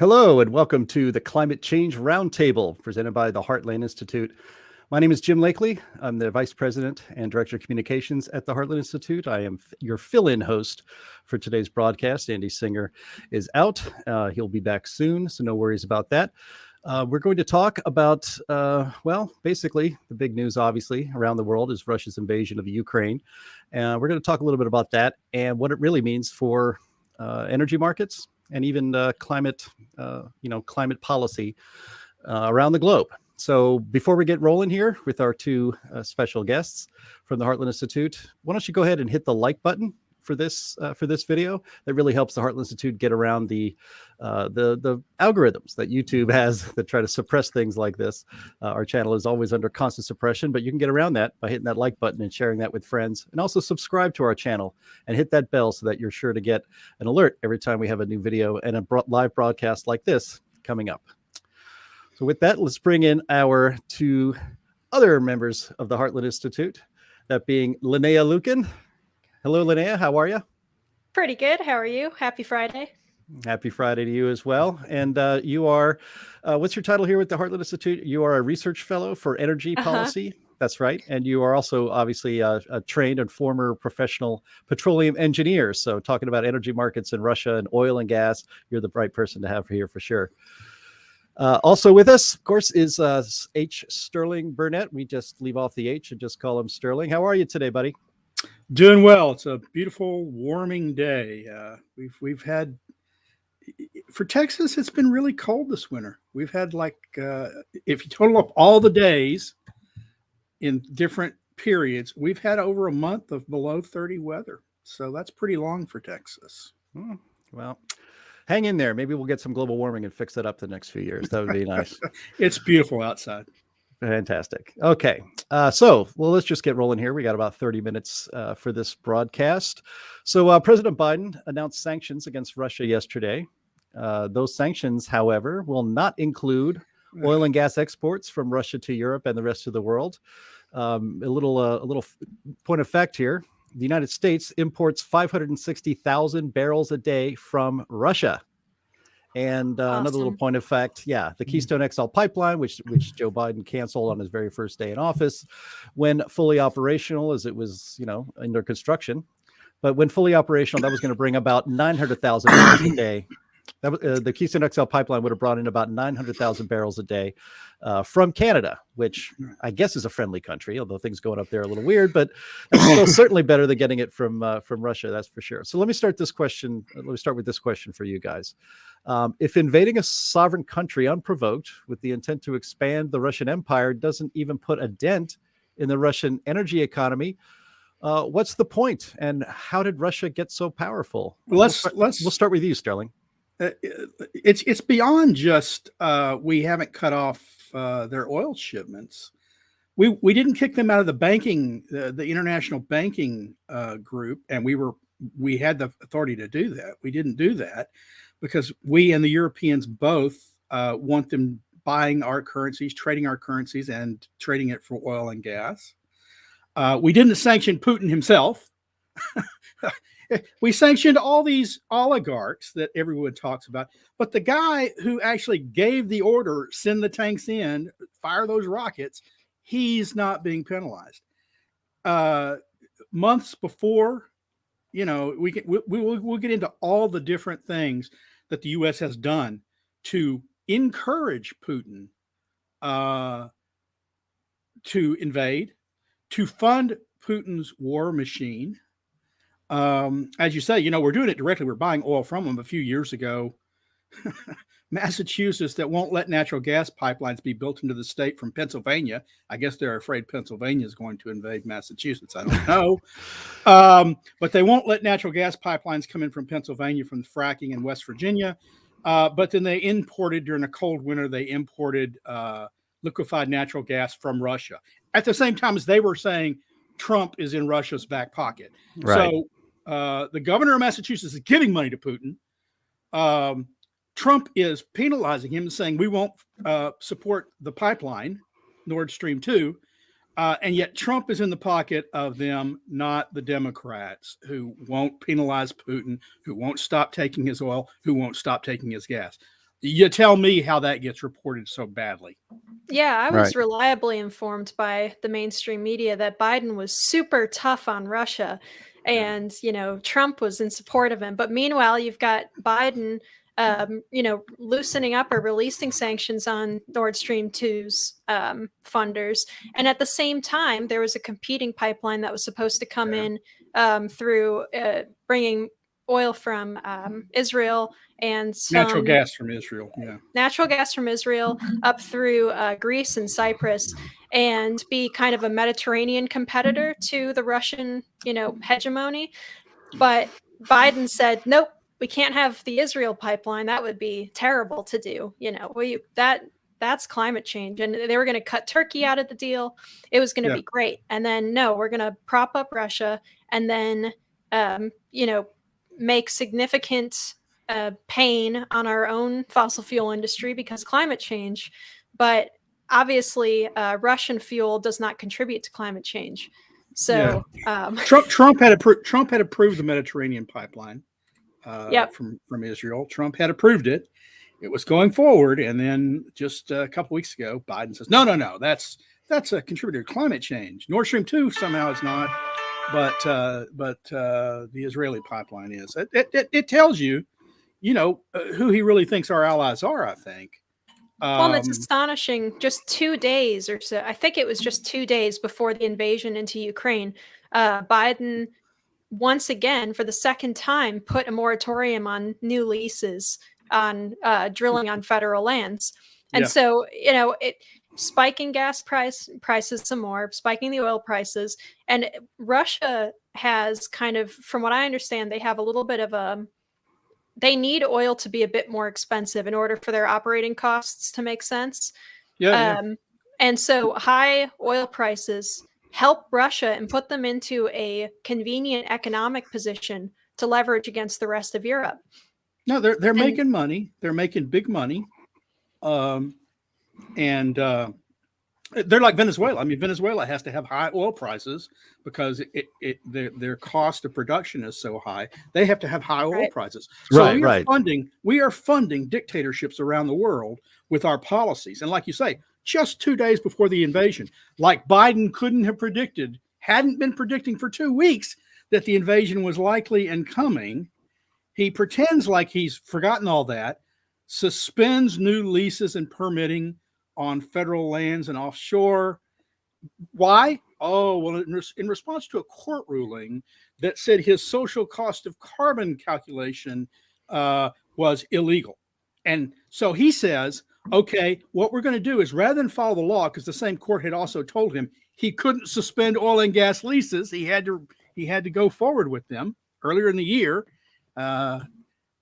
Hello, and welcome to the Climate Change Roundtable presented by the Heartland Institute. My name is Jim Lakely. I'm the Vice President and Director of Communications at the Heartland Institute. I am your fill-in host for today's broadcast. Andy Singer is out. He'll be back soon, so no worries about that. We're going to talk about, basically the big news, obviously, around the world is Russia's invasion of Ukraine. We're going to talk a little bit about that and what it really means for energy markets and even climate policy around the globe. So before we get rolling here with our two special guests from the Heartland Institute, why don't you go ahead and hit the like button for this video? That really helps the Heartland Institute get around the algorithms that YouTube has that try to suppress things like this. Our channel is always under constant suppression, but you can get around that by hitting that like button and sharing that with friends, and also subscribe to our channel and hit that bell so that you're sure to get an alert every time we have a new video and a live broadcast like this coming up. So with that, let's bring in our two other members of the Heartland Institute, that being Linnea Lueken. Hello, Linnea. How are you? Pretty good. How are you? Happy Friday. Happy Friday to you as well. And you are, what's your title here with the Heartland Institute? You are a research fellow for energy policy. That's right. And you are also obviously a trained and former professional petroleum engineer. So talking about energy markets in Russia and oil and gas, you're the right person to have here for sure. Also with us, of course, is H. Sterling Burnett. We just leave off the H and just call him Sterling. How are you today, buddy? Doing well. It's a beautiful, warming day. We've had, for Texas, it's been really cold this winter. We've had if you total up all the days in different periods, we've had over a month of below 30 weather. So that's pretty long for Texas. Well, hang in there. Maybe we'll get some global warming and fix that up the next few years. That would be nice. It's beautiful outside. Fantastic. Okay. Let's just get rolling here. We got about 30 minutes for this broadcast. So President Biden announced sanctions against Russia yesterday. Those sanctions, however, will not include oil and gas exports from Russia to Europe and the rest of the world. A little point of fact here. The United States imports 560,000 barrels a day from Russia. And Awesome. Another little point of fact, the Keystone XL pipeline, which Joe Biden canceled on his very first day in office, when fully operational, as it was, under construction. But when fully operational, that was going to bring about 900,000 barrels a day. The Keystone XL pipeline would have brought in about 900,000 barrels a day from Canada, which I guess is a friendly country, although things going up there are a little weird, but it's still certainly better than getting it from Russia, that's for sure. So let me start with this question for you guys. If invading a sovereign country unprovoked with the intent to expand the Russian empire doesn't even put a dent in the Russian energy economy, what's the point? And how did Russia get so powerful? We'll start with you, Sterling. It's beyond just we haven't cut off their oil shipments. We didn't kick them out of the banking, the international banking group, and we had the authority to do that. We didn't do that because we and the Europeans both want them buying our currencies, trading our currencies, and trading it for oil and gas. We didn't sanction Putin himself. We sanctioned all these oligarchs that everyone talks about, but the guy who actually gave the order, send the tanks in, fire those rockets, he's not being penalized. Months before, we'll get into all the different things that the U.S. has done to encourage Putin to invade, to fund Putin's war machine. As you say, we're doing it directly. We're buying oil from them. A few years ago, Massachusetts, that won't let natural gas pipelines be built into the state from Pennsylvania. I guess they're afraid Pennsylvania is going to invade Massachusetts. I don't know. But they won't let natural gas pipelines come in from Pennsylvania from fracking in West Virginia. But then they imported, during a cold winter, they imported liquefied natural gas from Russia. At the same time as they were saying Trump is in Russia's back pocket. Right. So the governor of Massachusetts is giving money to Putin. Trump is penalizing him and saying we won't support the pipeline, Nord Stream 2. And yet Trump is in the pocket of them, not the Democrats, who won't penalize Putin, who won't stop taking his oil, who won't stop taking his gas. You tell me how that gets reported so badly. Yeah, I Right. was reliably informed by the mainstream media that Biden was super tough on Russia and, Trump was in support of him. But meanwhile, you've got Biden, loosening up or releasing sanctions on Nord Stream 2's funders. And at the same time, there was a competing pipeline that was supposed to come in through bringing oil from Israel and Natural some gas from Israel. Yeah. natural gas from Israel up through Greece and Cyprus and be kind of a Mediterranean competitor to the Russian, hegemony. But Biden said, nope, we can't have the Israel pipeline. That would be terrible to do. That's climate change. And they were going to cut Turkey out of the deal. It was going to Yeah. be great. And then, no, we're going to prop up Russia and then, make significant pain on our own fossil fuel industry because climate change. But obviously, Russian fuel does not contribute to climate change. So Trump had approved the Mediterranean pipeline Yep. from Israel. Trump had approved it. It was going forward, and then just a couple weeks ago, Biden says, "No, that's a contributor to climate change. Nord Stream 2 somehow is not, but the Israeli pipeline is." It tells you, who he really thinks our allies are. I think. Well, and it's astonishing. Just 2 days or so, I think it was just 2 days before the invasion into Ukraine, Biden once again, for the second time, put a moratorium on new leases on drilling on federal lands. And so, spiking gas prices some more, spiking the oil prices. And Russia has kind of, from what I understand, they have a little bit of they need oil to be a bit more expensive in order for their operating costs to make sense. And so high oil prices help Russia and put them into a convenient economic position to leverage against the rest of Europe. No, they're making money. They're making big money. And they're like Venezuela. I mean, Venezuela has to have high oil prices because their cost of production is so high. They have to have high oil prices. So we are funding dictatorships around the world with our policies. And like you say, just 2 days before the invasion, like Biden hadn't been predicting for 2 weeks that the invasion was likely and coming. He pretends like he's forgotten all that, suspends new leases and permitting on federal lands and offshore. Why? Oh, well, in response to a court ruling that said his social cost of carbon calculation was illegal. And so he says, okay, what we're going to do is rather than follow the law, because the same court had also told him he couldn't suspend oil and gas leases. He had to go forward with them earlier in the year.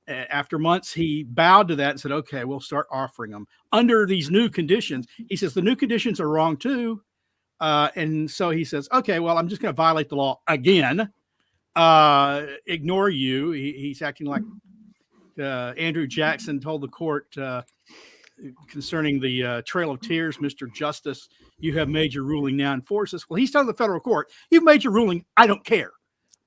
After months, he bowed to that and said, okay, we'll start offering them under these new conditions. He says the new conditions are wrong too. And so he says, okay, well, I'm just going to violate the law again. Ignore you. He's acting like Andrew Jackson told the court concerning the Trail of Tears, Mr. Justice, you have made your ruling, now enforce this. Well, he's telling the federal court, you've made your ruling. I don't care.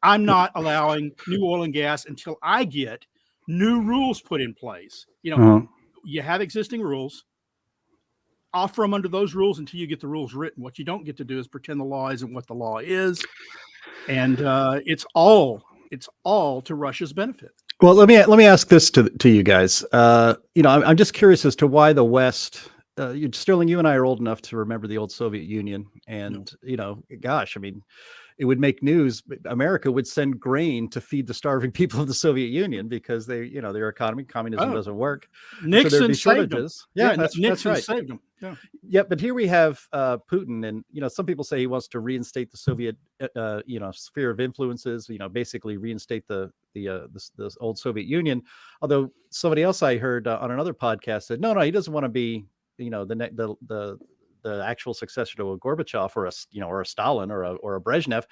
I'm not allowing new oil and gas until I get new rules put in place. You have existing rules. Offer them under those rules until you get the rules written. What you don't get to do is pretend the law isn't what the law is. And it's all to Russia's benefit. Well, let me ask this to you guys. I'm just curious as to why the West. Sterling, you and I are old enough to remember the old Soviet Union, and gosh, I mean, it would make news. America would send grain to feed the starving people of the Soviet Union because their economy, communism doesn't work. Nixon saved them. Yeah, that's Nixon right. Saved them. Yeah, but here we have Putin, and some people say he wants to reinstate the Soviet, sphere of influences. Basically reinstate the old Soviet Union. Although somebody else I heard on another podcast said, no, he doesn't want to be, the actual successor to a Gorbachev or a Stalin or a Brezhnev.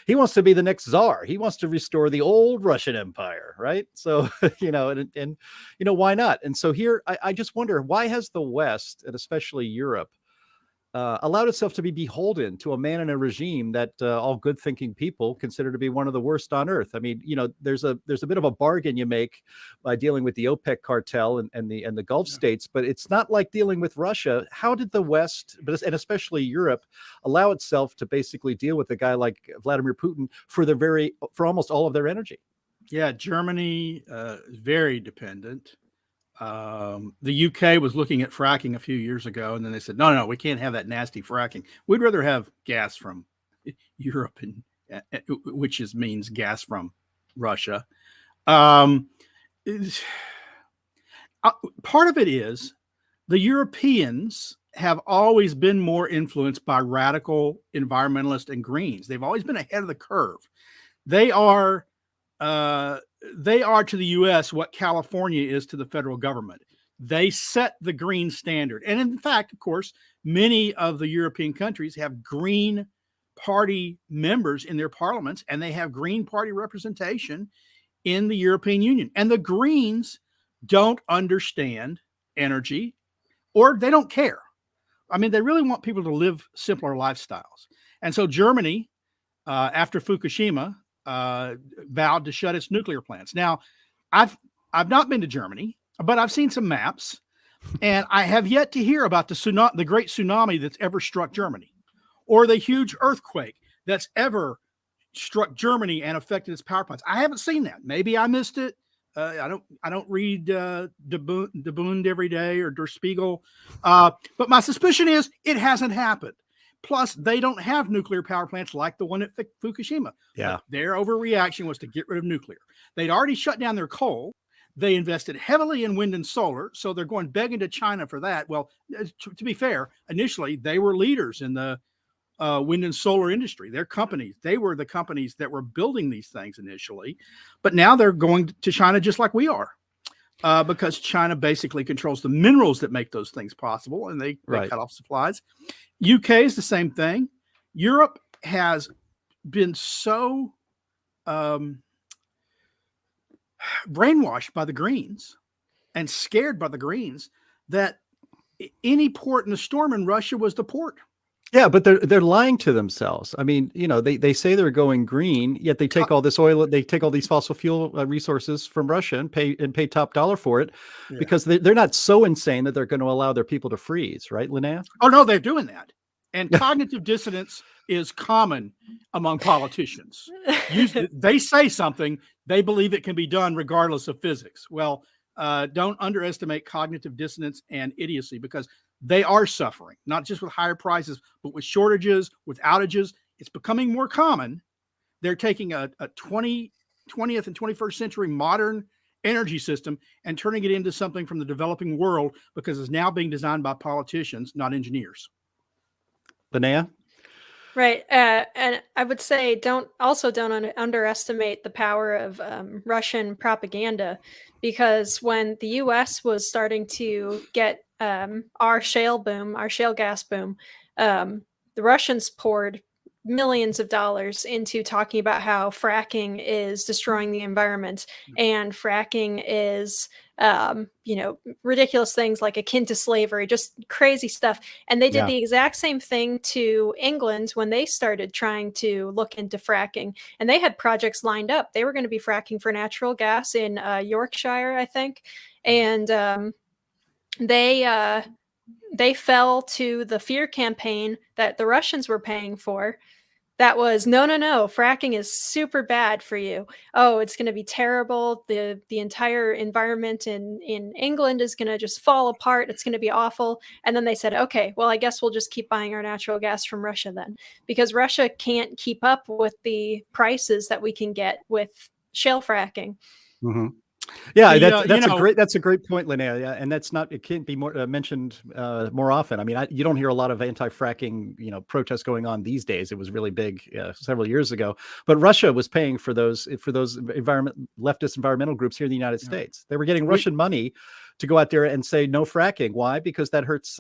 He wants to be the next czar. He wants to restore the old Russian Empire, right? So and why not? And so here I just wonder, why has the West, and especially Europe, allowed itself to be beholden to a man and a regime that all good-thinking people consider to be one of the worst on earth. I mean, there's a bit of a bargain you make by dealing with the OPEC cartel and the Gulf states, but it's not like dealing with Russia. How did the West, and especially Europe, allow itself to basically deal with a guy like Vladimir Putin for almost all of their energy? Yeah, Germany is very dependent. The UK was looking at fracking a few years ago, and then they said, no, we can't have that nasty fracking. We'd rather have gas from Europe, which means gas from Russia. Part of it is the Europeans have always been more influenced by radical environmentalists and Greens. They've always been ahead of the curve. They are to the U.S. what California is to the federal government. They set the green standard. And in fact, of course, many of the European countries have Green Party members in their parliaments, and they have Green Party representation in the European Union. And the Greens don't understand energy, or they don't care. I mean, they really want people to live simpler lifestyles. And so Germany, after Fukushima, vowed to shut its nuclear plants. Now, I've not been to Germany, but I've seen some maps, and I have yet to hear about the great tsunami that's ever struck Germany, or the huge earthquake that's ever struck Germany and affected its power plants. I haven't seen that. Maybe I missed it. I don't read Der Bund every day or Der Spiegel, but my suspicion is it hasn't happened. Plus, they don't have nuclear power plants like the one at Fukushima. Yeah. But their overreaction was to get rid of nuclear. They'd already shut down their coal. They invested heavily in wind and solar, so they're going begging to China for that. Well, to be fair, initially, they were leaders in the wind and solar industry. Their companies, they were the companies that were building these things initially. But now they're going to China just like we are. Because China basically controls the minerals that make those things possible, and they cut off supplies. UK is the same thing. Europe has been so brainwashed by the Greens and scared by the Greens that any port in a storm in Russia was the port. Yeah, but they're lying to themselves. I mean, they say they're going green, yet they take all this oil, they take all these fossil fuel resources from Russia and pay top dollar for it, because they're not so insane that they're going to allow their people to freeze, right, Linnea? Oh no, they're doing that. And cognitive dissonance is common among politicians. They say something, they believe it can be done regardless of physics. Well, don't underestimate cognitive dissonance and idiocy, because they are suffering, not just with higher prices, but with shortages, with outages. It's becoming more common. They're taking a 20th and 21st century modern energy system and turning it into something from the developing world, because it's now being designed by politicians, not engineers. Linnea? Right. And I would say don't underestimate the power of Russian propaganda, because when the U.S. was starting to get our shale gas boom, the Russians poured millions of dollars into talking about how fracking is destroying the environment, and fracking is ridiculous things like akin to slavery, just crazy stuff. And they did the exact same thing to England when they started trying to look into fracking, and they had projects lined up. They were going to be fracking for natural gas in Yorkshire, I think, and they fell to the fear campaign that the Russians were paying for. That was, no, fracking is super bad for you. Oh, it's going to be terrible. The entire environment in England is going to just fall apart. It's going to be awful. And then they said, okay, well, I guess we'll just keep buying our natural gas from Russia then, because Russia can't keep up with the prices that we can get with shale fracking. Mm-hmm. Yeah, that's a great point, Linnea. Yeah, and it can't be more mentioned more often. I mean, you don't hear a lot of anti-fracking, protests going on these days. It was really big several years ago, but Russia was paying for those leftist environmental groups here in the United States. They were getting Russian money to go out there and say no fracking. Why? Because that hurts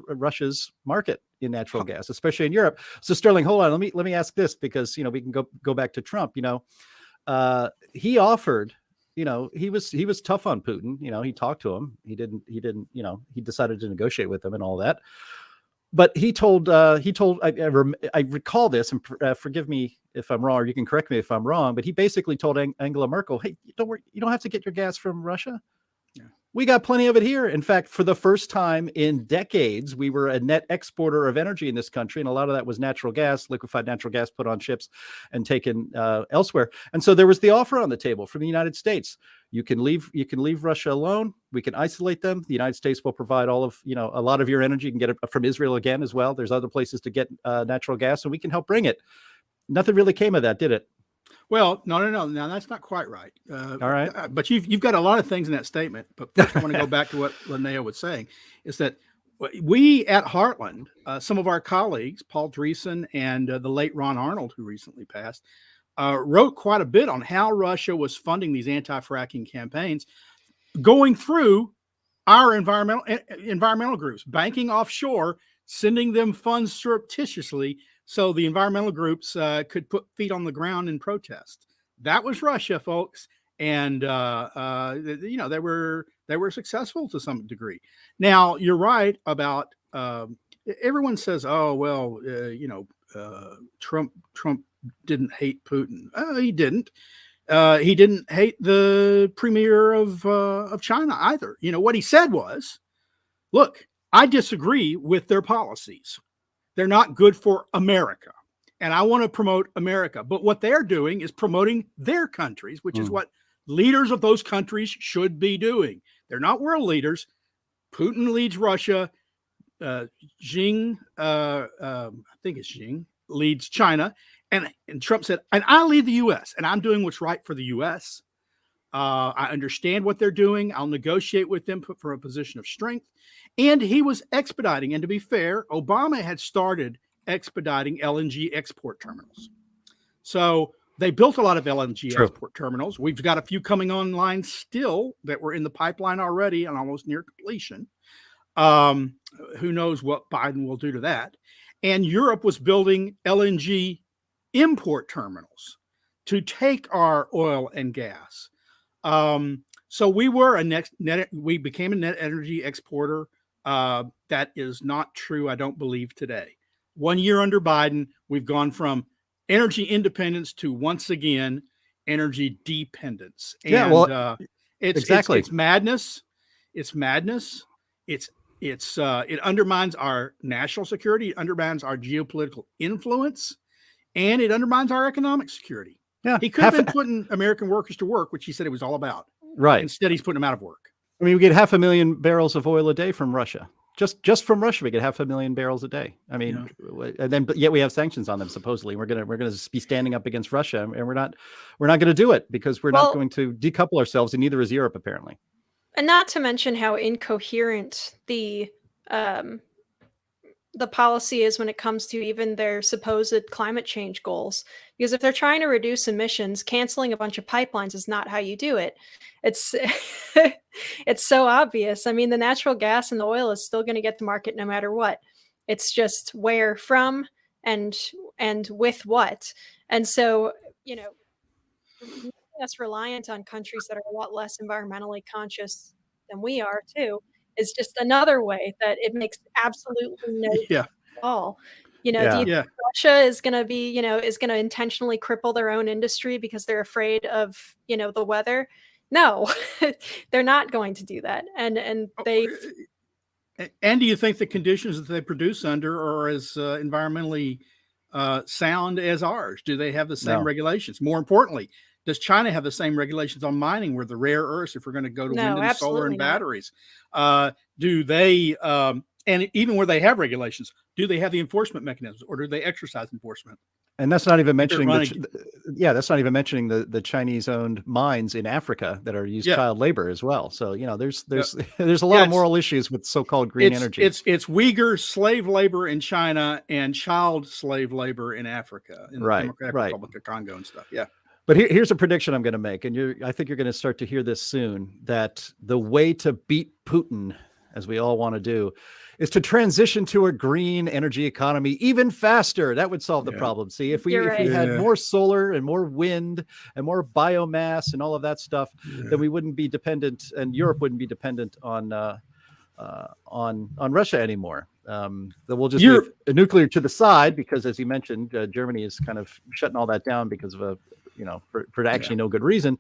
Russia's market in natural gas, especially in Europe. So Sterling, hold on. Let me ask this, because we can go back to Trump. He offered. He was tough on Putin. He talked to him. He decided to negotiate with him and all that. but he told I recall this, and forgive me if I'm wrong, or you can correct me if I'm wrong, but he basically told Angela Merkel, hey, don't worry, you don't have to get your gas from Russia. Yeah. We got plenty of it here. In fact, for the first time in decades, we were a net exporter of energy in this country, and a lot of that was natural gas, liquefied natural gas, put on ships and taken elsewhere. And so there was the offer on the table from the United States. You can leave Russia alone. We can isolate them. The United States will provide all of, a lot of your energy. You can get it from Israel again as well. There's other places to get natural gas, and we can help bring it. Nothing really came of that, did it? Well, no. Now that's not quite right. All right. But you've got a lot of things in that statement. But first, I want to go back to what Linnea was saying, is that we at Heartland, some of our colleagues, Paul Dreesen and the late Ron Arnold, who recently passed, wrote quite a bit on how Russia was funding these anti-fracking campaigns, going through our environmental groups, banking offshore, sending them funds surreptitiously, so the environmental groups could put feet on the ground and protest. That was Russia, folks, and they were successful to some degree. Now, you're right about everyone says, oh well, Trump didn't hate Putin. He didn't. He didn't hate the premier of China either. What he said was, look, I disagree with their policies. They're not good for America. And I want to promote America. But what they're doing is promoting their countries, which is what leaders of those countries should be doing. They're not world leaders. Putin leads Russia. Xi, I think it's Xi, leads China. And Trump said, and I lead the U.S., and I'm doing what's right for the U.S. I understand what they're doing. I'll negotiate with them from a position of strength. And he was expediting. And to be fair, Obama had started expediting LNG export terminals. So they built a lot of LNG export terminals. We've got a few coming online still that were in the pipeline already and almost near completion. Who knows what Biden will do to that. And Europe was building LNG import terminals to take our oil and gas. So we were we became a net energy exporter. That is not true, I don't believe, today. 1 year under Biden, we've gone from energy independence to, once again, energy dependence. And it's madness. It's madness. It undermines our national security. It undermines our geopolitical influence, and it undermines our economic security. Yeah, he could have been putting American workers to work, which he said it was all about. Right. Instead, he's putting them out of work. I mean, we get 500,000 barrels of oil a day from Russia. Just from Russia, we get 500,000 barrels a day. I mean, but yet we have sanctions on them. Supposedly, we're gonna be standing up against Russia, and we're not going to do it because we're not going to decouple ourselves, and neither is Europe, apparently. And not to mention how incoherent the policy is when it comes to even their supposed climate change goals. Because if they're trying to reduce emissions, canceling a bunch of pipelines is not how you do it. It's it's so obvious. I mean, the natural gas and the oil is still going to get to market no matter what. It's just where from and with what. And so, making us reliant on countries that are a lot less environmentally conscious than we are too is just another way that it makes absolutely no sense at all. Do you think Russia is going to be, is going to intentionally cripple their own industry because they're afraid of, the weather? No, they're not going to do that. And they. And do you think the conditions that they produce under are as environmentally sound as ours? Do they have the same regulations? More importantly, does China have the same regulations on mining, where the rare earths, if we're going to go to wind and solar and batteries? Do they, and even where they have regulations, do they have the enforcement mechanisms, or do they exercise enforcement? And that's not even mentioning that's not even mentioning the Chinese-owned mines in Africa that are used child labor as well. So there's a lot of moral issues with so-called green energy. It's Uyghur slave labor in China and child slave labor in Africa, in the Democratic Republic of Congo and stuff. Yeah. But here's a prediction I'm going to make, and I think you're going to start to hear this soon, that the way to beat Putin, as we all want to do, is to transition to a green energy economy even faster. That would solve the problem. See, if we had more solar and more wind and more biomass and all of that stuff, then we wouldn't be dependent, and Europe wouldn't be dependent on on Russia anymore. That we'll just leave nuclear to the side because, as you mentioned, Germany is kind of shutting all that down because of for actually no good reason.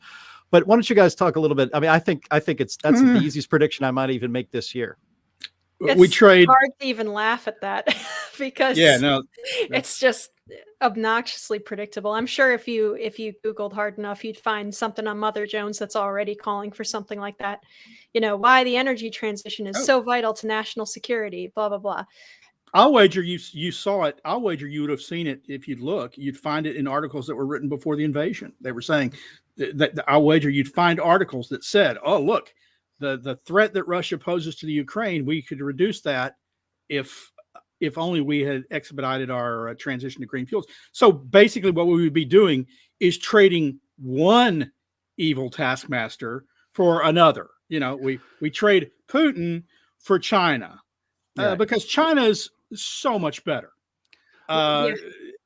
But why don't you guys talk a little bit? I mean, I think that's the easiest prediction I might even make this year. It's hard to even laugh at that because it's just obnoxiously predictable. I'm sure if you Googled hard enough, you'd find something on Mother Jones that's already calling for something like that. Why the energy transition is so vital to national security, blah, blah, blah. I'll wager you saw it. I'll wager you would have seen it if you'd look. You'd find it in articles that were written before the invasion. They were saying that I'll wager you'd find articles that said, oh, look, the threat that Russia poses to the Ukraine, we could reduce that if only we had expedited our transition to green fuels. So basically what we would be doing is trading one evil taskmaster for another. We trade Putin for China because China's so much better.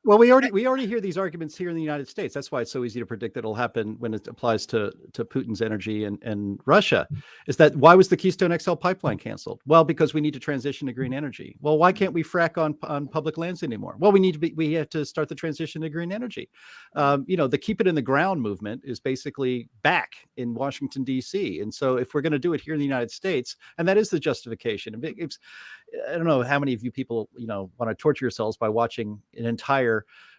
Well, we already hear these arguments here in the United States. That's why it's so easy to predict that it'll happen when it applies to Putin's energy and Russia. Is that why was the Keystone XL pipeline canceled? Well, because we need to transition to green energy. Well, why can't we frack on public lands anymore? Well, we have to start the transition to green energy. The keep it in the ground movement is basically back in Washington, D.C. And so if we're going to do it here in the United States, and that is the justification. I don't know how many of you people, want to torture yourselves by watching an entire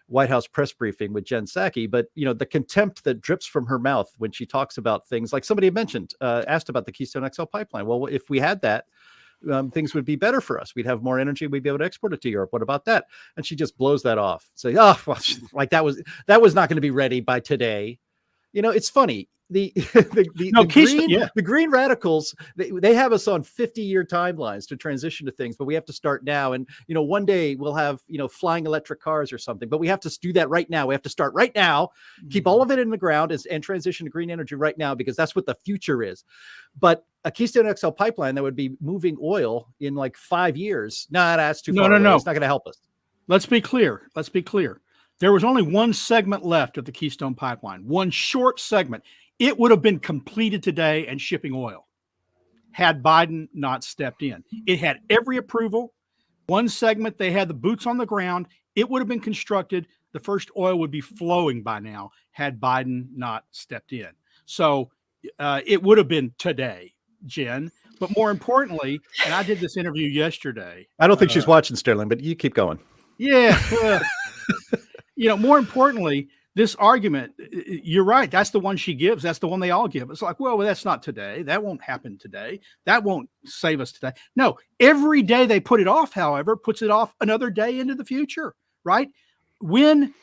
White House press briefing with Jen Psaki, but the contempt that drips from her mouth when she talks about things like somebody had mentioned, asked about the Keystone XL pipeline. Well, if we had that, things would be better for us. We'd have more energy. We'd be able to export it to Europe. What about that? And she just blows that off. Say, like that was not going to be ready by today. It's funny. The green radicals, they have us on 50-year timelines to transition to things, but we have to start now. And, one day we'll have, flying electric cars or something, but we have to do that right now. We have to start right now, keep all of it in the ground and transition to green energy right now, because that's what the future is. But a Keystone XL pipeline that would be moving oil in like 5 years. That's too far away. It's not going to help us. Let's be clear. There was only one segment left of the Keystone pipeline, one short segment. It would have been completed today and shipping oil had Biden not stepped in. It had every approval. One segment, they had the boots on the ground. It would have been constructed. The first oil would be flowing by now had Biden not stepped in. So it would have been today, Jen. But more importantly, and I did this interview yesterday. I don't think she's watching, Sterling, but you keep going. Yeah. More importantly, this argument, you're right. That's the one she gives. That's the one they all give. It's like, well, that's not today. That won't happen today. That won't save us today. No, every day they put it off, however, puts it off another day into the future, right? When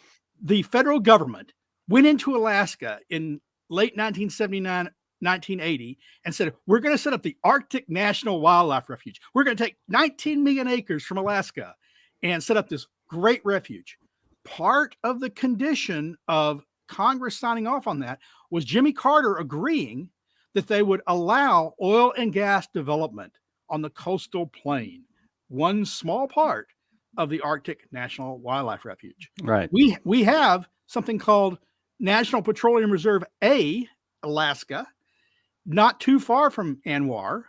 the federal government went into Alaska in late 1979, 1980, and said, we're going to set up the Arctic National Wildlife Refuge. We're going to take 19 million acres from Alaska and set up this great refuge. Part of the condition of Congress signing off on that was Jimmy Carter agreeing that they would allow oil and gas development on the coastal plain, one small part of the Arctic National Wildlife Refuge. Right. We have something called National Petroleum Reserve A, Alaska, not too far from ANWR,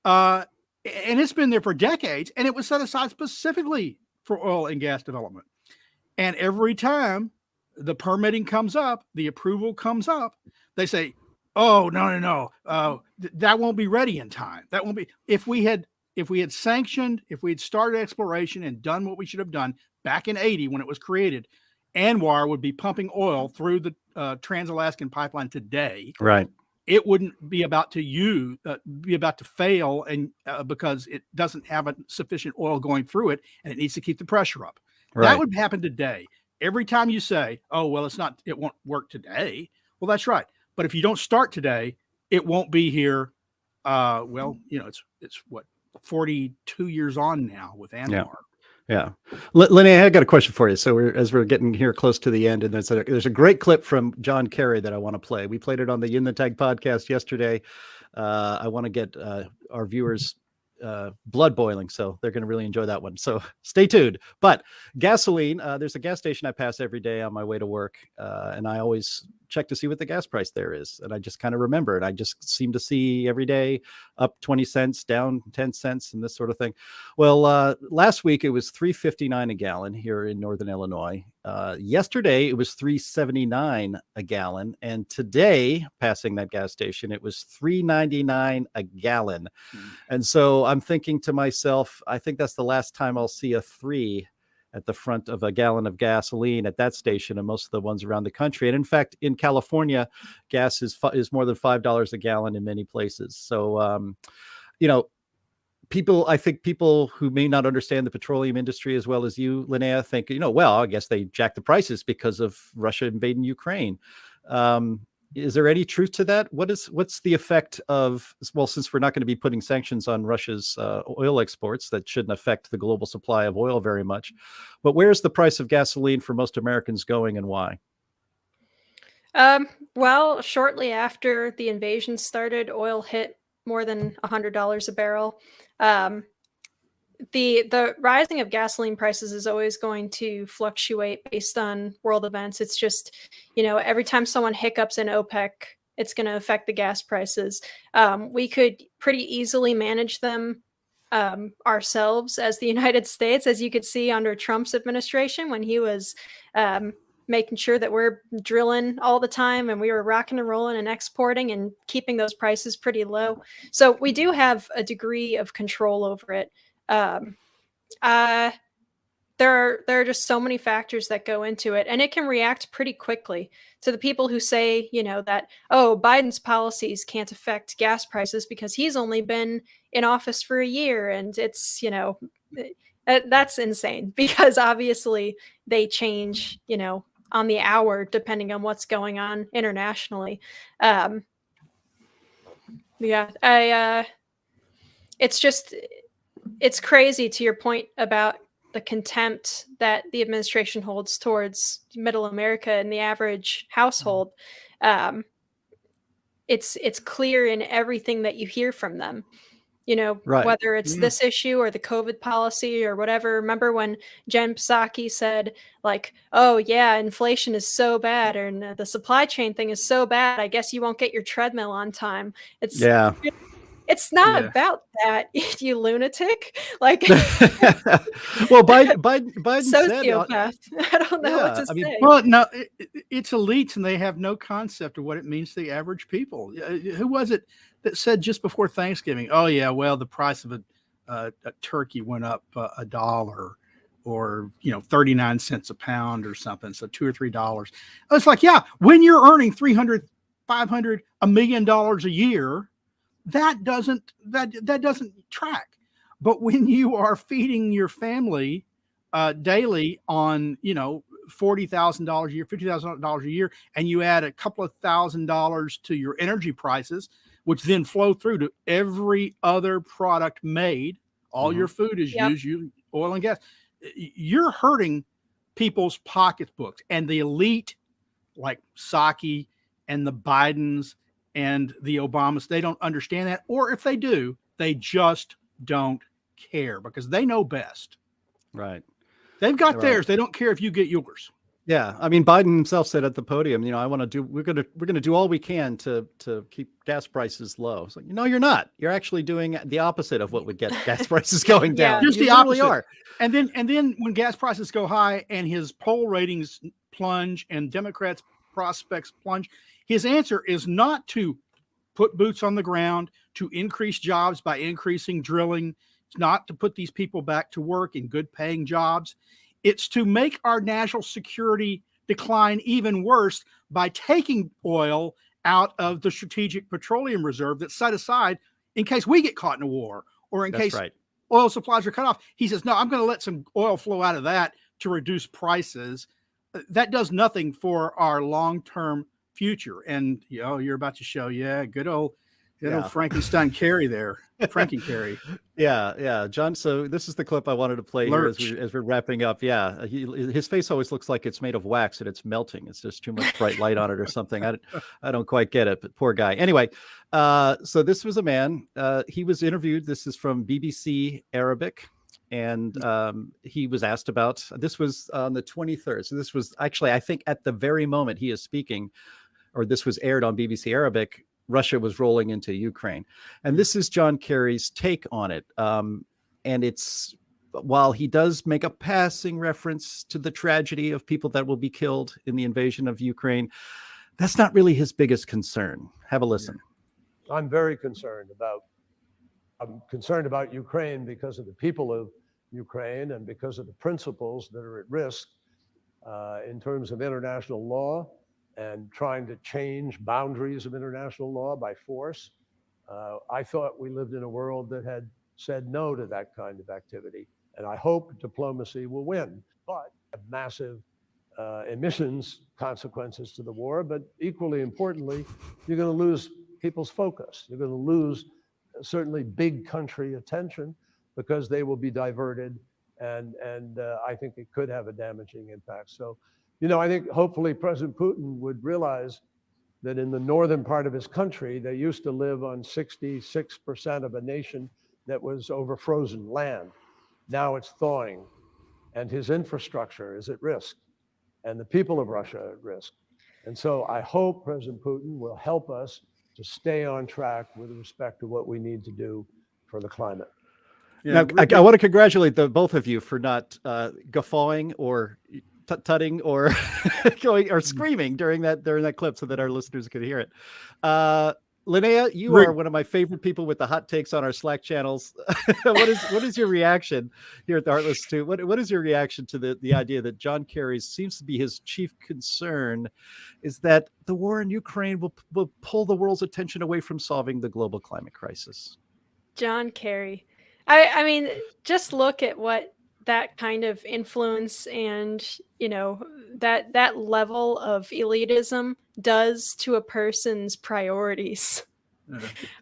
and it's been there for decades, and it was set aside specifically for oil and gas development. And every time the permitting comes up, the approval comes up, they say, oh, no. That won't be ready in time. That won't be. If we had sanctioned, if we had started exploration and done what we should have done back in 80 when it was created, ANWR would be pumping oil through the Trans-Alaskan pipeline today. Right. It wouldn't be about to fail, and because it doesn't have a sufficient oil going through it, and it needs to keep the pressure up. Right. That would happen today. Every time you say, oh, well, it won't work today. Well, that's right. But if you don't start today, it won't be here. It's what, 42 years on now with ANWR. Yeah. Linnea, I got a question for you. So as we're getting here close to the end, and there's a great clip from John Kerry that I want to play. We played it on the In the Tag podcast yesterday. I want to get our viewers blood boiling, so they're going to really enjoy that one. So stay tuned. But gasoline, there's a gas station I pass every day on my way to work, and I always check to see what the gas price there is. And I just kind of remember it. I just seem to see every day up 20 cents, down 10 cents, and this sort of thing. Well, last week it was $3.59 a gallon here in Northern Illinois. Yesterday it was $3.79 a gallon. And today, passing that gas station, it was $3.99 a gallon. And so I'm thinking to myself, I think that's the last time I'll see a 3 at the front of a gallon of gasoline at that station, and most of the ones around the country. And in fact, in California, gas is more than $5 a gallon in many places. So, I think people who may not understand the petroleum industry as well as you, Linnea, think, well, I guess they jacked the prices because of Russia invading Ukraine. Is there any truth to that? What's the effect of, well, since we're not going to be putting sanctions on Russia's oil exports, that shouldn't affect the global supply of oil very much. But where's the price of gasoline for most Americans going, and why? Well, shortly after the invasion started, oil hit more than $100 a barrel. The rising of gasoline prices is always going to fluctuate based on world events. It's just, every time someone hiccups in OPEC, it's going to affect the gas prices. We could pretty easily manage them ourselves as the United States, as you could see under Trump's administration when he was making sure that we're drilling all the time and we were rocking and rolling and exporting and keeping those prices pretty low. So we do have a degree of control over it. There are just so many factors that go into it, and it can react pretty quickly. To the people who say, that, Biden's policies can't affect gas prices because he's only been in office for a year, and it's, that's insane, because obviously they change, on the hour, depending on what's going on internationally. It's crazy, to your point about the contempt that the administration holds towards middle America and the average household. It's clear in everything that you hear from them, Right. Whether it's this issue or the COVID policy or whatever. Remember when Jen Psaki said, like, oh yeah, inflation is so bad, and the supply chain thing is so bad, I guess you won't get your treadmill on time. It's not about that, you lunatic. Like, well, Biden sociopath. I don't know what to say. Well, no, it's elites, and they have no concept of what it means to the average people. Who was it that said just before Thanksgiving, oh yeah, well, the price of a turkey went up $1, or 39 cents a pound or something, so $2 or $3. It's like, yeah, when you're earning $300, $500, $1 million a year, that doesn't track. But when you are feeding your family daily on $40,000 a year, $50,000 a year, and you add a couple of $1,000s to your energy prices, which then flow through to every other product made, all your food is used, oil and gas, you're hurting people's pocketbooks. And the elite, like Psaki and the Bidens and the Obamas, they don't understand that. Or if they do, they just don't care, because they know best. Right. They've got theirs. They don't care if you get yours. Yeah, I mean, Biden himself said at the podium, we're gonna do all we can to keep gas prices low. It's like, no, you're not. You're actually doing the opposite of what would get gas prices going down. Just you the opposite. Are. And then when gas prices go high and his poll ratings plunge and Democrats' prospects plunge, his answer is not to put boots on the ground, to increase jobs by increasing drilling. It's not to put these people back to work in good paying jobs. It's to make our national security decline even worse by taking oil out of the strategic petroleum reserve that's set aside in case we get caught in a war, or in case oil supplies are cut off. He says, no, I'm going to let some oil flow out of that to reduce prices. That does nothing for our long-term future. And you're about to show, good old Frankenstein Kerry there. Frankie Kerry. Yeah. John, so this is the clip I wanted to play here as we're wrapping up. Yeah. His face always looks like it's made of wax and it's melting. It's just too much bright light on it or something. I don't quite get it, but poor guy. Anyway, so this was a man, he was interviewed. This is from BBC Arabic. And he was asked about, this was on the 23rd. So this was actually, I think at the very moment he is speaking, or this was aired on BBC Arabic, Russia was rolling into Ukraine. And this is John Kerry's take on it. And it's, while he does make a passing reference to the tragedy of people that will be killed in the invasion of Ukraine, that's not really his biggest concern. Have a listen. I'm very concerned about, Ukraine because of the people of Ukraine and because of the principles that are at risk in terms of international law and trying to change boundaries of international law by force. I thought we lived in a world that had said no to that kind of activity. And I hope diplomacy will win, but massive emissions consequences to the war. But equally importantly, you're going to lose people's focus. You're going to lose certainly big country attention because they will be diverted. And I think it could have a damaging impact. So, I think hopefully President Putin would realize that in the northern part of his country, they used to live on 66% of a nation that was over frozen land. Now it's thawing, and his infrastructure is at risk, and the people of Russia are at risk. And so I hope President Putin will help us to stay on track with respect to what we need to do for the climate. Yeah, now, I want to congratulate the both of you for not guffawing or tutting or going or screaming during that clip, so that our listeners could hear it. Linnea, you are one of my favorite people with the hot takes on our Slack channels. What is your reaction here at the Heartland Institute? What is your reaction to the idea that John Kerry seems to be his chief concern is that the war in Ukraine will pull the world's attention away from solving the global climate crisis? John Kerry. I mean, just look at what that kind of influence and, that level of elitism does to a person's priorities.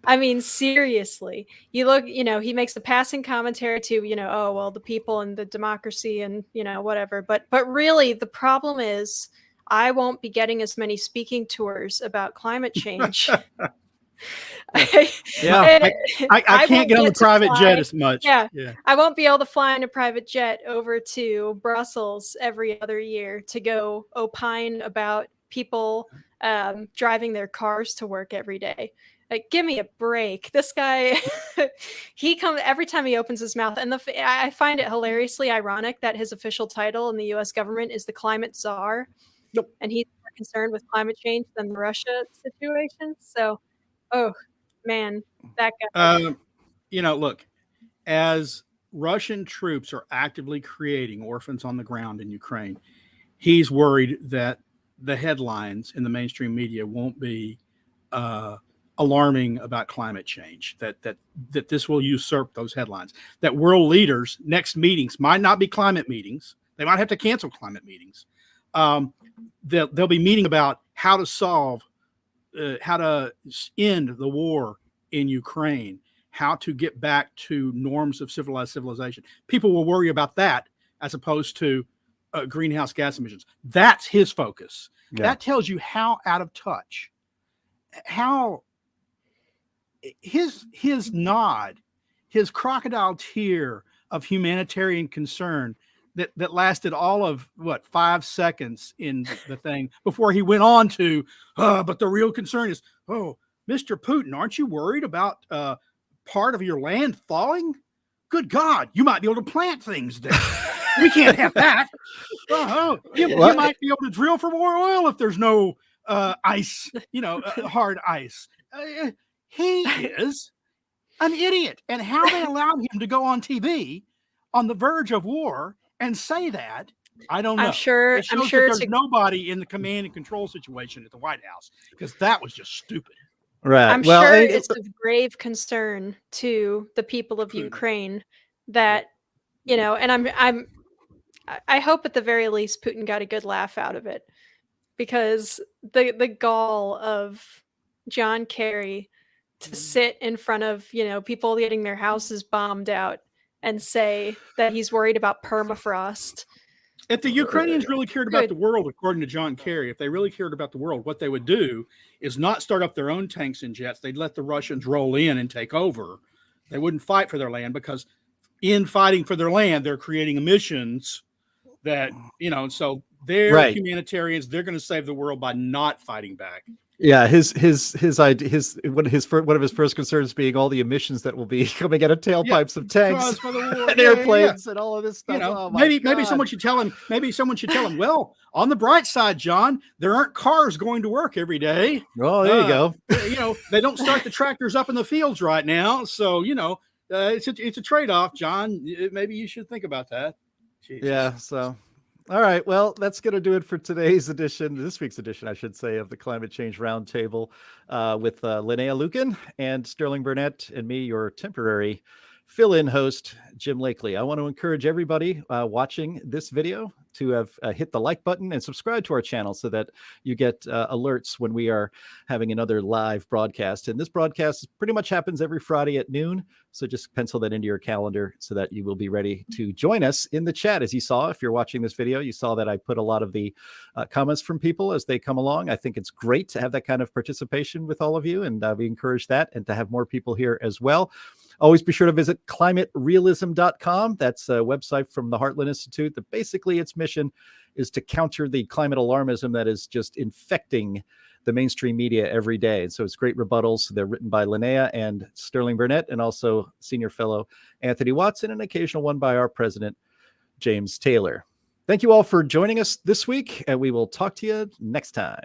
I mean, seriously, you look, he makes a passing commentary to, oh, well, the people and the democracy and, whatever. But really, the problem is I won't be getting as many speaking tours about climate change. I can't get on the private jet as much. Yeah, I won't be able to fly in a private jet over to Brussels every other year to go opine about people driving their cars to work every day. Like, give me a break. This guy, he comes every time he opens his mouth. And I find it hilariously ironic that his official title in the U.S. government is the climate czar. Yep. And he's more concerned with climate change than the Russia situation. So, oh, man, that guy. Look, as Russian troops are actively creating orphans on the ground in Ukraine, he's worried that the headlines in the mainstream media won't be alarming about climate change, that this will usurp those headlines, that world leaders' next meetings might not be climate meetings. They might have to cancel climate meetings. They'll be meeting about how to end the war in Ukraine, how to get back to norms of civilization. People will worry about that as opposed to greenhouse gas emissions. That's his focus. Yeah. That tells you how out of touch, how his nod, his crocodile tear of humanitarian concern that lasted all of 5 seconds in the thing before he went on to, but the real concern is, Mr. Putin, aren't you worried about part of your land thawing? Good God, you might be able to plant things there. We can't have that. You might be able to drill for more oil if there's no ice, hard ice. He is an idiot. And how they allowed him to go on TV on the verge of war and say that, I don't know. I'm sure there's nobody in the command and control situation at the White House, because that was just stupid. Right. I'm sure it's of grave concern to the people of Ukraine that, and I hope at the very least Putin got a good laugh out of it, because the gall of John Kerry to sit in front of, people getting their houses bombed out and say that he's worried about permafrost. If the Ukrainians really cared about the world, according to John Kerry, if they really cared about the world, what they would do is not start up their own tanks and jets. They'd let the Russians roll in and take over. They wouldn't fight for their land, because in fighting for their land, they're creating emissions that, so They're Right. humanitarians. They're going to save the world by not fighting back. Yeah, his idea, one of his first concerns being all the emissions that will be coming out of tailpipes of tanks Cause for the war. and airplanes and all of this stuff. You know, Oh my maybe God. someone should tell him. Maybe someone should tell him. Well, on the bright side, John, there aren't cars going to work every day. Oh, there you go. You know, they don't start the tractors up in the fields right now, so you know, it's a trade-off, John. Maybe you should think about that. Jesus. Yeah. So, all right. Well, that's going to do it for this week's edition, I should say, of the Climate Change Roundtable with Linnea Lueken and Sterling Burnett and me, your temporary fill-in host, Jim Lakely. I want to encourage everybody watching this video to have hit the like button and subscribe to our channel so that you get alerts when we are having another live broadcast. And this broadcast pretty much happens every Friday at noon. So just pencil that into your calendar so that you will be ready to join us in the chat. As you saw, if you're watching this video, you saw that I put a lot of the comments from people as they come along. I think it's great to have that kind of participation with all of you, and we encourage that, and to have more people here as well. Always be sure to visit climaterealism.com. That's a website from the Heartland Institute that basically its mission is to counter the climate alarmism that is just infecting the mainstream media every day. And so it's great rebuttals. They're written by Linnea and Sterling Burnett, and also senior fellow Anthony Watson, and an occasional one by our president, James Taylor. Thank you all for joining us this week, and we will talk to you next time.